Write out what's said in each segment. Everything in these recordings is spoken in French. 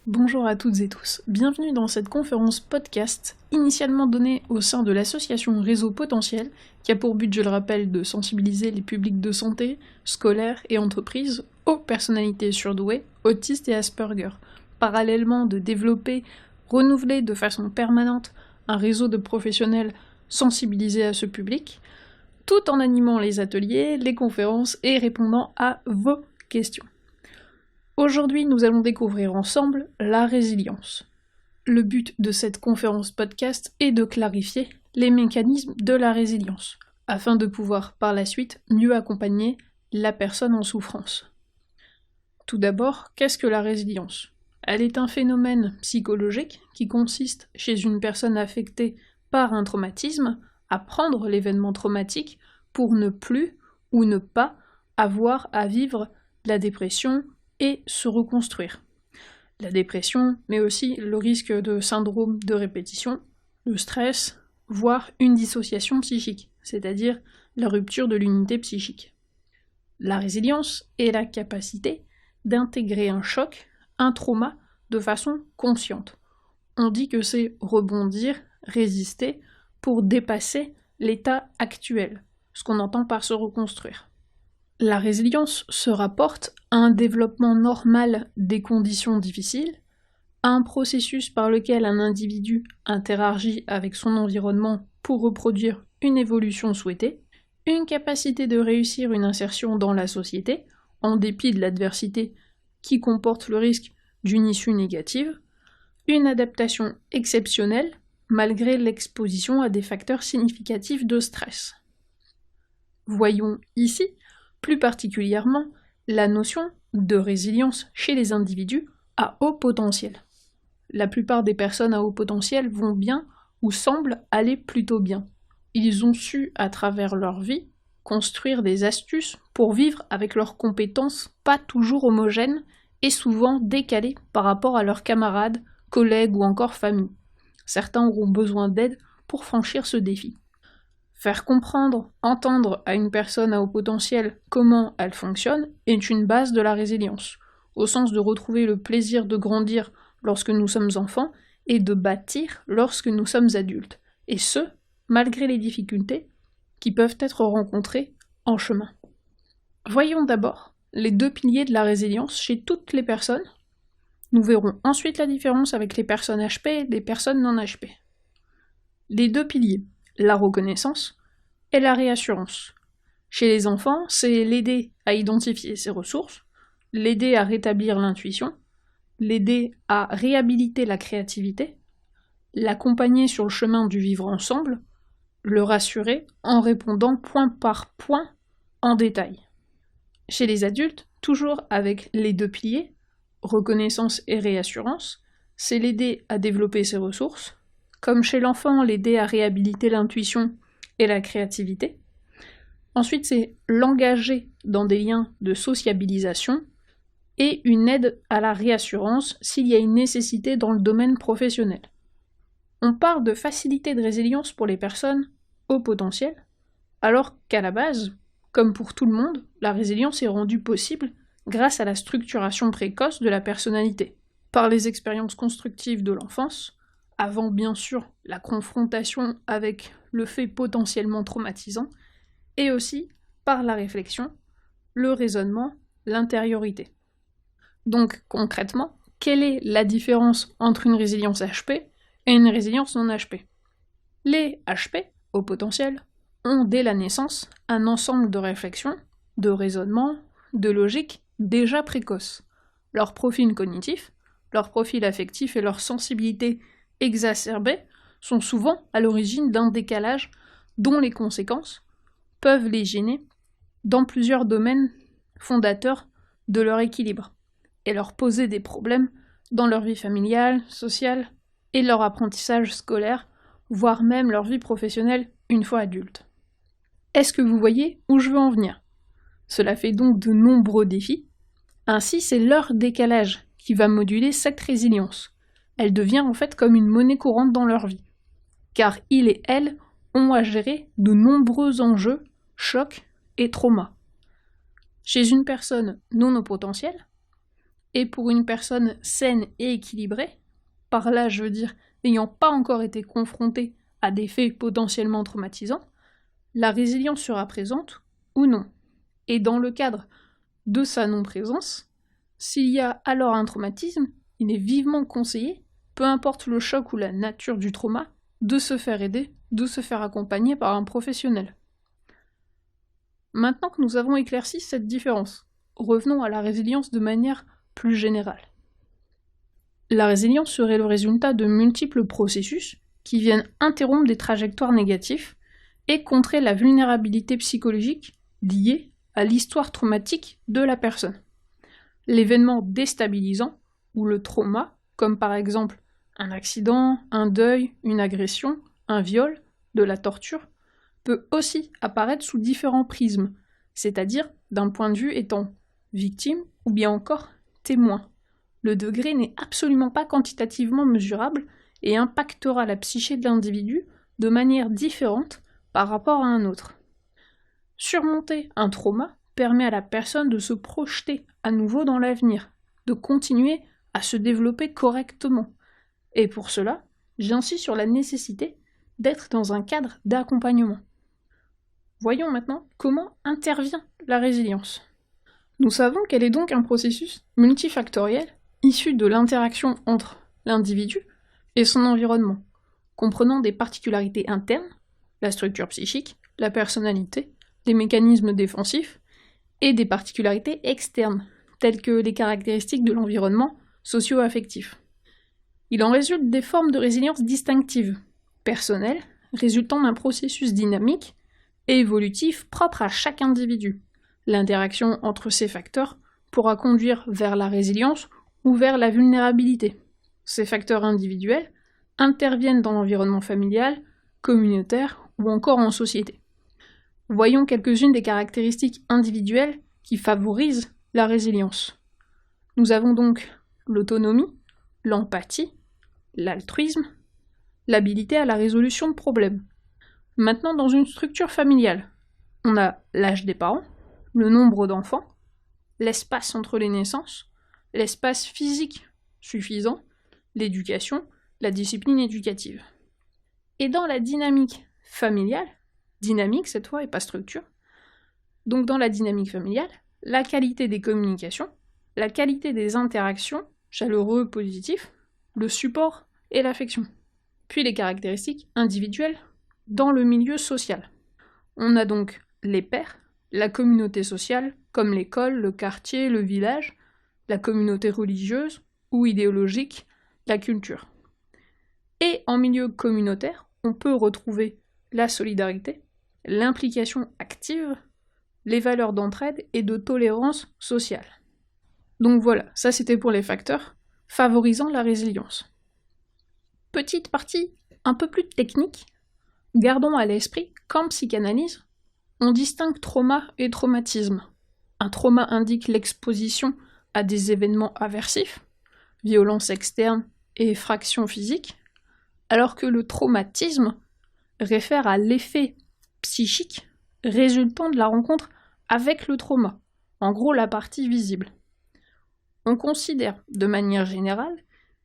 Bonjour à toutes et tous, bienvenue dans cette conférence podcast initialement donnée au sein de l'association Réseau Potentiel qui a pour but, je le rappelle, de sensibiliser les publics de santé, scolaires et entreprises aux personnalités surdouées, autistes et Asperger, parallèlement de développer, renouveler de façon permanente un réseau de professionnels sensibilisés à ce public, tout en animant les ateliers, les conférences et répondant à vos questions. Aujourd'hui, nous allons découvrir ensemble la résilience. Le but de cette conférence podcast est de clarifier les mécanismes de la résilience, afin de pouvoir par la suite mieux accompagner la personne en souffrance. Tout d'abord, qu'est-ce que la résilience ? Elle est un phénomène psychologique qui consiste chez une personne affectée par un traumatisme à prendre l'événement traumatique pour ne plus ou ne pas avoir à vivre la dépression et se reconstruire. La dépression, mais aussi le risque de syndrome de répétition, le stress, voire une dissociation psychique, c'est-à-dire la rupture de l'unité psychique. La résilience est la capacité d'intégrer un choc, un trauma, de façon consciente. On dit que c'est rebondir, résister, pour dépasser l'état actuel, ce qu'on entend par se reconstruire. La résilience se rapporte à un développement normal des conditions difficiles, à un processus par lequel un individu interagit avec son environnement pour reproduire une évolution souhaitée, une capacité de réussir une insertion dans la société, en dépit de l'adversité qui comporte le risque d'une issue négative, une adaptation exceptionnelle malgré l'exposition à des facteurs significatifs de stress. Voyons ici plus particulièrement la notion de résilience chez les individus à haut potentiel. La plupart des personnes à haut potentiel vont bien ou semblent aller plutôt bien. Ils ont su, à travers leur vie, construire des astuces pour vivre avec leurs compétences pas toujours homogènes et souvent décalées par rapport à leurs camarades, collègues ou encore famille. Certains auront besoin d'aide pour franchir ce défi. Faire comprendre, entendre à une personne à haut potentiel comment elle fonctionne est une base de la résilience, au sens de retrouver le plaisir de grandir lorsque nous sommes enfants et de bâtir lorsque nous sommes adultes, et ce, malgré les difficultés qui peuvent être rencontrées en chemin. Voyons d'abord les deux piliers de la résilience chez toutes les personnes. Nous verrons ensuite la différence avec les personnes HP et les personnes non HP. Les deux piliers. La reconnaissance et la réassurance. Chez les enfants, c'est l'aider à identifier ses ressources, l'aider à rétablir l'intuition, l'aider à réhabiliter la créativité, l'accompagner sur le chemin du vivre ensemble, le rassurer en répondant point par point en détail. Chez les adultes, toujours avec les deux piliers, reconnaissance et réassurance, c'est l'aider à développer ses ressources, comme chez l'enfant, l'aider à réhabiliter l'intuition et la créativité. Ensuite, c'est l'engager dans des liens de sociabilisation et une aide à la réassurance s'il y a une nécessité dans le domaine professionnel. On parle de facilité de résilience pour les personnes au potentiel, alors qu'à la base, comme pour tout le monde, la résilience est rendue possible grâce à la structuration précoce de la personnalité, par les expériences constructives de l'enfance, avant bien sûr la confrontation avec le fait potentiellement traumatisant, et aussi par la réflexion, le raisonnement, l'intériorité. Donc concrètement, quelle est la différence entre une résilience HP et une résilience non HP ? Les HP, au potentiel, ont dès la naissance un ensemble de réflexions, de raisonnements, de logique déjà précoces. Leur profil cognitif, leur profil affectif et leur sensibilité exacerbés sont souvent à l'origine d'un décalage dont les conséquences peuvent les gêner dans plusieurs domaines fondateurs de leur équilibre et leur poser des problèmes dans leur vie familiale, sociale et leur apprentissage scolaire, voire même leur vie professionnelle une fois adultes. Est-ce que vous voyez où je veux en venir ? Cela fait donc de nombreux défis. Ainsi, c'est leur décalage qui va moduler cette résilience. Elle devient en fait comme une monnaie courante dans leur vie, car ils et elles ont à gérer de nombreux enjeux, chocs et traumas. Chez une personne non au potentiel, et pour une personne saine et équilibrée, par là je veux dire n'ayant pas encore été confrontée à des faits potentiellement traumatisants, la résilience sera présente ou non. Et dans le cadre de sa non-présence, s'il y a alors un traumatisme, il est vivement conseillé, peu importe le choc ou la nature du trauma, de se faire aider, de se faire accompagner par un professionnel. Maintenant que nous avons éclairci cette différence, revenons à la résilience de manière plus générale. La résilience serait le résultat de multiples processus qui viennent interrompre des trajectoires négatives et contrer la vulnérabilité psychologique liée à l'histoire traumatique de la personne. L'événement déstabilisant, ou le trauma, comme par exemple un accident, un deuil, une agression, un viol, de la torture, peut aussi apparaître sous différents prismes, c'est-à-dire d'un point de vue étant victime ou bien encore témoin. Le degré n'est absolument pas quantitativement mesurable et impactera la psyché de l'individu de manière différente par rapport à un autre. Surmonter un trauma permet à la personne de se projeter à nouveau dans l'avenir, de continuer à se développer correctement. Et pour cela, j'insiste sur la nécessité d'être dans un cadre d'accompagnement. Voyons maintenant comment intervient la résilience. Nous savons qu'elle est donc un processus multifactoriel issu de l'interaction entre l'individu et son environnement, comprenant des particularités internes, la structure psychique, la personnalité, les mécanismes défensifs, et des particularités externes, telles que les caractéristiques de l'environnement socio-affectif. Il en résulte des formes de résilience distinctives, personnelles, résultant d'un processus dynamique et évolutif propre à chaque individu. L'interaction entre ces facteurs pourra conduire vers la résilience ou vers la vulnérabilité. Ces facteurs individuels interviennent dans l'environnement familial, communautaire ou encore en société. Voyons quelques-unes des caractéristiques individuelles qui favorisent la résilience. Nous avons donc l'autonomie, l'empathie, l'altruisme, l'habilité à la résolution de problèmes. Maintenant, dans une structure familiale, on a l'âge des parents, le nombre d'enfants, l'espace entre les naissances, l'espace physique suffisant, l'éducation, la discipline éducative. Et dans la dynamique familiale, dynamique cette fois et pas structure, donc dans la dynamique familiale, la qualité des communications, la qualité des interactions, chaleureux, positifs, le support et l'affection. Puis les caractéristiques individuelles dans le milieu social. On a donc les pairs, la communauté sociale, comme l'école, le quartier, le village, la communauté religieuse ou idéologique, la culture. Et en milieu communautaire, on peut retrouver la solidarité, l'implication active, les valeurs d'entraide et de tolérance sociale. Donc voilà, ça c'était pour les facteurs favorisant la résilience. Petite partie un peu plus technique, gardons à l'esprit qu'en psychanalyse, on distingue trauma et traumatisme. Un trauma indique l'exposition à des événements aversifs, violence externe et effraction physique, alors que le traumatisme réfère à l'effet psychique résultant de la rencontre avec le trauma, en gros la partie visible. On considère de manière générale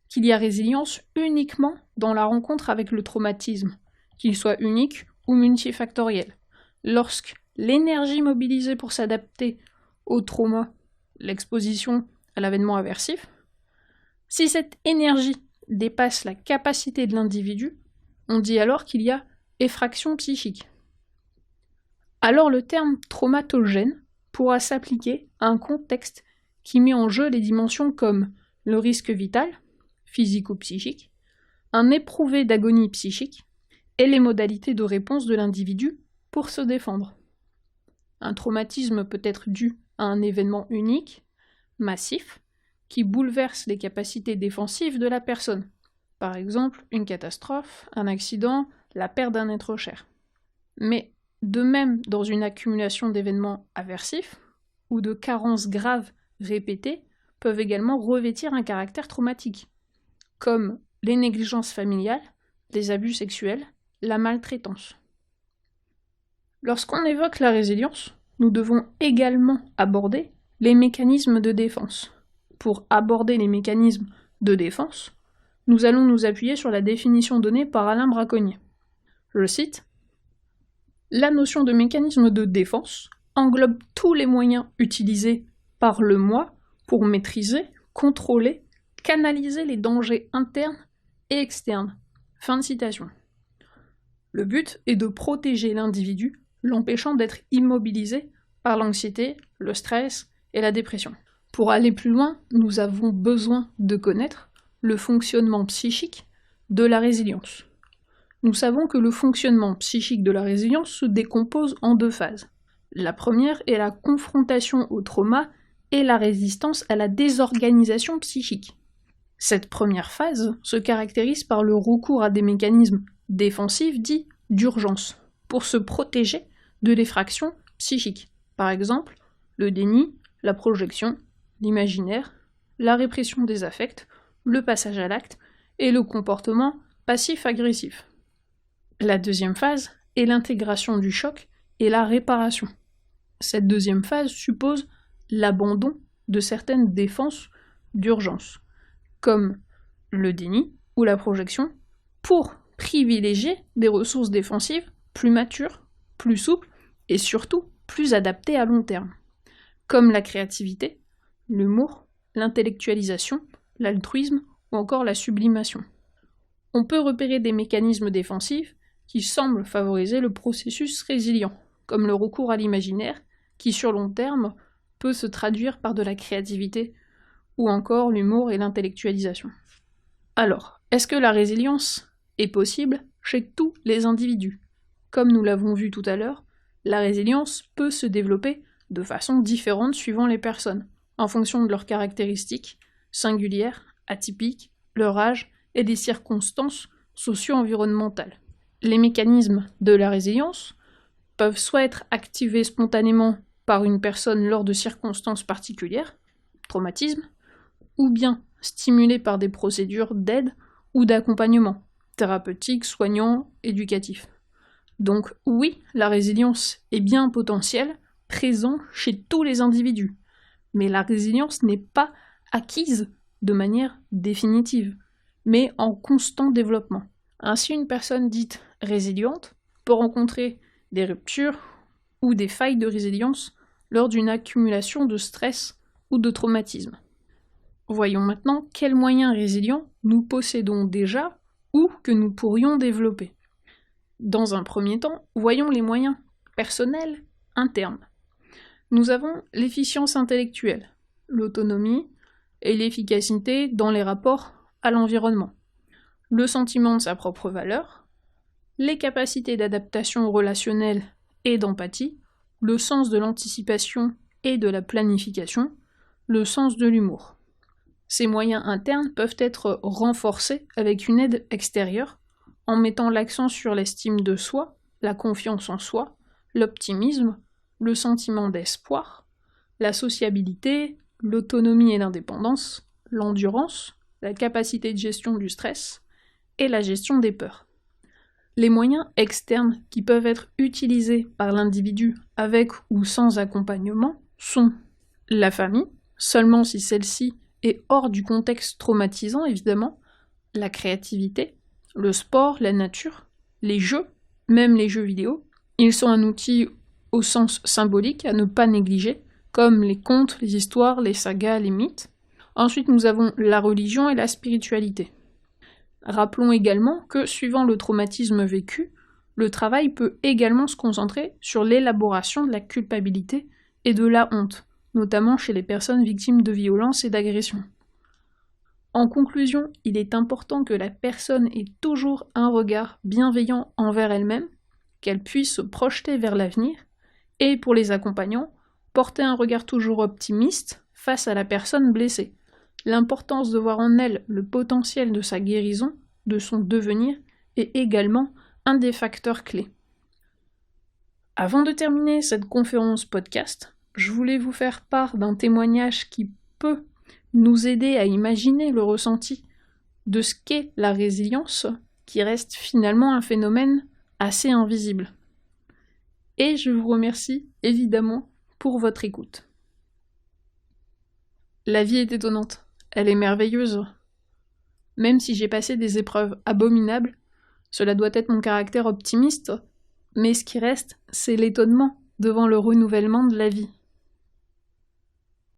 qu'il y a résilience uniquement dans la rencontre avec le traumatisme, qu'il soit unique ou multifactoriel, lorsque l'énergie mobilisée pour s'adapter au trauma, l'exposition à l'événement aversif, si cette énergie dépasse la capacité de l'individu, on dit alors qu'il y a effraction psychique. Alors le terme traumatogène pourra s'appliquer à un contexte qui met en jeu les dimensions comme le risque vital, physique ou psychique, un éprouvé d'agonie psychique, et les modalités de réponse de l'individu pour se défendre. Un traumatisme peut être dû à un événement unique, massif, qui bouleverse les capacités défensives de la personne. Par exemple, une catastrophe, un accident, la perte d'un être cher. Mais de même, dans une accumulation d'événements aversifs, ou de carences graves répétées, peuvent également revêtir un caractère traumatique, comme les négligences familiales, les abus sexuels, la maltraitance. Lorsqu'on évoque la résilience, nous devons également aborder les mécanismes de défense. pour aborder les mécanismes de défense, nous allons nous appuyer sur la définition donnée par Alain Braconnier. Je cite : « La notion de mécanisme de défense englobe tous les moyens utilisés par le moi pour maîtriser, contrôler, canaliser les dangers internes et externes. » Fin de citation. Le but est de protéger l'individu, l'empêchant d'être immobilisé par l'anxiété, le stress et la dépression. Pour aller plus loin, nous avons besoin de connaître le fonctionnement psychique de la résilience. Nous savons que le fonctionnement psychique de la résilience se décompose en 2 phases. La première est la confrontation au trauma et la résistance à la désorganisation psychique. Cette première phase se caractérise par le recours à des mécanismes défensifs dits d'urgence, pour se protéger de l'effraction psychique. Par exemple, le déni, la projection, l'imaginaire, la répression des affects, le passage à l'acte et le comportement passif-agressif. La deuxième phase est l'intégration du choc et la réparation. Cette deuxième phase suppose l'abandon de certaines défenses d'urgence, comme le déni ou la projection, pour privilégier des ressources défensives plus matures, plus souples et surtout plus adaptées à long terme, comme la créativité, l'humour, l'intellectualisation, l'altruisme ou encore la sublimation. On peut repérer des mécanismes défensifs qui semblent favoriser le processus résilient, comme le recours à l'imaginaire, qui sur long terme peut se traduire par de la créativité, ou encore l'humour et l'intellectualisation. Alors, est-ce que la résilience est possible chez tous les individus ? Comme nous l'avons vu tout à l'heure, la résilience peut se développer de façon différente suivant les personnes, en fonction de leurs caractéristiques singulières, atypiques, leur âge et des circonstances socio-environnementales. Les mécanismes de la résilience peuvent soit être activés spontanément par une personne lors de circonstances particulières, traumatisme, ou bien stimulés par des procédures d'aide ou d'accompagnement, thérapeutique, soignant, éducatif. Donc oui, la résilience est bien un potentiel présent chez tous les individus, mais la résilience n'est pas acquise de manière définitive, mais en constant développement. Ainsi, une personne dite résiliente peut rencontrer des ruptures ou des failles de résilience lors d'une accumulation de stress ou de traumatisme. Voyons maintenant quels moyens résilients nous possédons déjà ou que nous pourrions développer. Dans un premier temps, voyons les moyens personnels internes. Nous avons l'efficience intellectuelle, l'autonomie et l'efficacité dans les rapports à l'environnement, le sentiment de sa propre valeur, les capacités d'adaptation relationnelle et d'empathie, le sens de l'anticipation et de la planification, le sens de l'humour. Ces moyens internes peuvent être renforcés avec une aide extérieure, en mettant l'accent sur l'estime de soi, la confiance en soi, l'optimisme, le sentiment d'espoir, la sociabilité, l'autonomie et l'indépendance, l'endurance, la capacité de gestion du stress et la gestion des peurs. Les moyens externes qui peuvent être utilisés par l'individu avec ou sans accompagnement sont la famille, seulement si celle-ci est hors du contexte traumatisant évidemment, la créativité, le sport, la nature, les jeux, même les jeux vidéo. Ils sont un outil au sens symbolique à ne pas négliger, comme les contes, les histoires, les sagas, les mythes. Ensuite, nous avons la religion et la spiritualité. Rappelons également que, suivant le traumatisme vécu, le travail peut également se concentrer sur l'élaboration de la culpabilité et de la honte, notamment chez les personnes victimes de violences et d'agressions. En conclusion, il est important que la personne ait toujours un regard bienveillant envers elle-même, qu'elle puisse se projeter vers l'avenir, et pour les accompagnants, porter un regard toujours optimiste face à la personne blessée. L'importance de voir en elle le potentiel de sa guérison, de son devenir, est également un des facteurs clés. Avant de terminer cette conférence podcast, je voulais vous faire part d'un témoignage qui peut nous aider à imaginer le ressenti de ce qu'est la résilience, qui reste finalement un phénomène assez invisible. Et je vous remercie évidemment pour votre écoute. La vie est étonnante, elle est merveilleuse. Même si j'ai passé des épreuves abominables, cela doit être mon caractère optimiste, mais ce qui reste, c'est l'étonnement devant le renouvellement de la vie.